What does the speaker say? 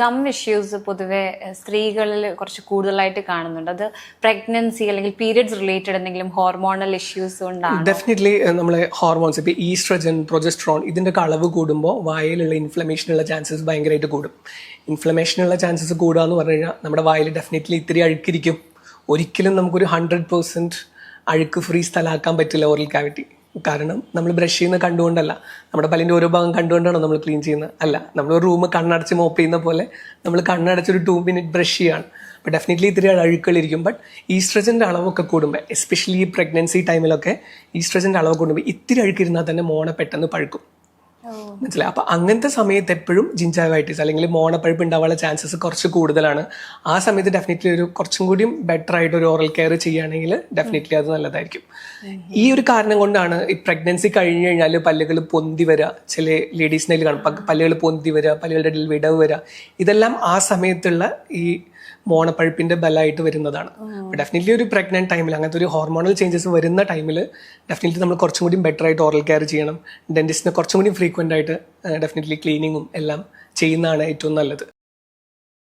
Gum issues പൊതുവെ സ്ത്രീകളിൽ കുറച്ച് കൂടുതലായിട്ട് കാണുന്നുണ്ട്. അത് പ്രഗ്നൻസി അല്ലെങ്കിൽ പീരിയഡ്സ് റിലേറ്റഡ് എന്തെങ്കിലും ഹോർമോണൽ ഇഷ്യൂസ് കൊണ്ടാണ്? ഡെഫിനറ്റ്ലി നമ്മളെ ഹോർമോൺസ് ഇപ്പോൾ ഈസ്ട്രജൻ, പ്രൊജസ്ട്രോൺ ഇതിൻ്റെ ഒക്കെ അളവ് കൂടുമ്പോൾ വായിലുള്ള ഇൻഫ്ലമേഷനുള്ള ചാൻസസ് ഭയങ്കരമായിട്ട് കൂടും. ഇൻഫ്ലമേഷനുള്ള ചാൻസസ് കൂടുക എന്ന് പറഞ്ഞു കഴിഞ്ഞാൽ നമ്മുടെ വായിൽ ഡെഫിനറ്റ്ലി ഇത്തിരി അഴുക്കിരിക്കും. ഒരിക്കലും നമുക്കൊരു 100% അഴുക്ക് ഫ്രീ സ്ഥലമാക്കാൻ പറ്റില്ല ഓറൽ കാവിറ്റി. കാരണം നമ്മൾ ബ്രഷ് ചെയ്യുന്ന കണ്ടുകൊണ്ടല്ല, നമ്മുടെ പല്ലിൻ്റെ ഓരോ ഭാഗം കണ്ടുകൊണ്ടാണോ നമ്മൾ ക്ലീൻ ചെയ്യുന്നത്? അല്ല, നമ്മളൊരു റൂം കണ്ണടച്ച് മോപ്പ് ചെയ്യുന്ന പോലെ നമ്മൾ കണ്ണടച്ചൊരു 2 മിനിറ്റ് ബ്രഷ് ചെയ്യുകയാണ്. അപ്പോൾ ഡെഫിനറ്റ്ലി ഇത്തിരി അഴുക്കുകളിരിക്കും. ബട്ട് ഈസ്ട്രജൻ്റെ അളവൊക്കെ കൂടുമ്പോൾ, എസ്പെഷ്യലി ഈ പ്രഗ്നൻസി ടൈമിലൊക്കെ ഈസ്ട്രജൻ്റെ അളവ് കൂടുമ്പോൾ ഇത്തിരി അഴുക്കിരുന്നാൽ തന്നെ മോണ പെട്ടെന്ന് പഴുക്കും. മനസ്സിലായി? അപ്പോൾ അങ്ങനത്തെ സമയത്ത് എപ്പോഴും ജിഞ്ചാവൈറ്റിസ് അല്ലെങ്കിൽ മോണപ്പഴുപ്പ് ഉണ്ടാവാനുള്ള ചാൻസസ് കുറച്ച് കൂടുതലാണ്. ആ സമയത്ത് ഡെഫിനറ്റ്ലി ഒരു കുറച്ചും കൂടിയും ബെറ്റർ ആയിട്ട് ഒരു ഓറൽ കെയർ ചെയ്യുകയാണെങ്കിൽ ഡെഫിനറ്റ്ലി അത് നല്ലതായിരിക്കും. ഈ ഒരു കാരണം കൊണ്ടാണ് ഈ പ്രഗ്നൻസി കഴിഞ്ഞ് കഴിഞ്ഞാൽ പല്ലുകൾ പൊന്തി വരിക. ചില ലേഡീസിനെ കാണും പല്ലുകൾ പൊന്തി വരിക, പല്ലുകളുടെ ഇടയിൽ വിടവ് വരിക. ഇതെല്ലാം ആ സമയത്തുള്ള ഈ മോണപ്പഴുപ്പിന്റെ ബലമായിട്ട് വരുന്നതാണ്. ഡെഫിനറ്റ്ലി ഒരു പ്രഗ്നന്റ് ടൈമിൽ അങ്ങനത്തെ ഒരു ഹോർമോണൽ ചേഞ്ചസ് വരുന്ന ടൈമിൽ ഡെഫിനറ്റ്ലി നമ്മൾ കുറച്ചും കൂടി ബെറ്റർ ആയിട്ട് ഓറൽ കെയർ ചെയ്യണം. ഡെന്റിസ്റ്റിനെ കുറച്ചും കൂടി ഫ്രീക്വന്റ് ആയിട്ട് ഡെഫിനറ്റ്ലി ക്ലീനിങ്ങും എല്ലാം ചെയ്യുന്നതാണ് ഏറ്റവും നല്ലത്.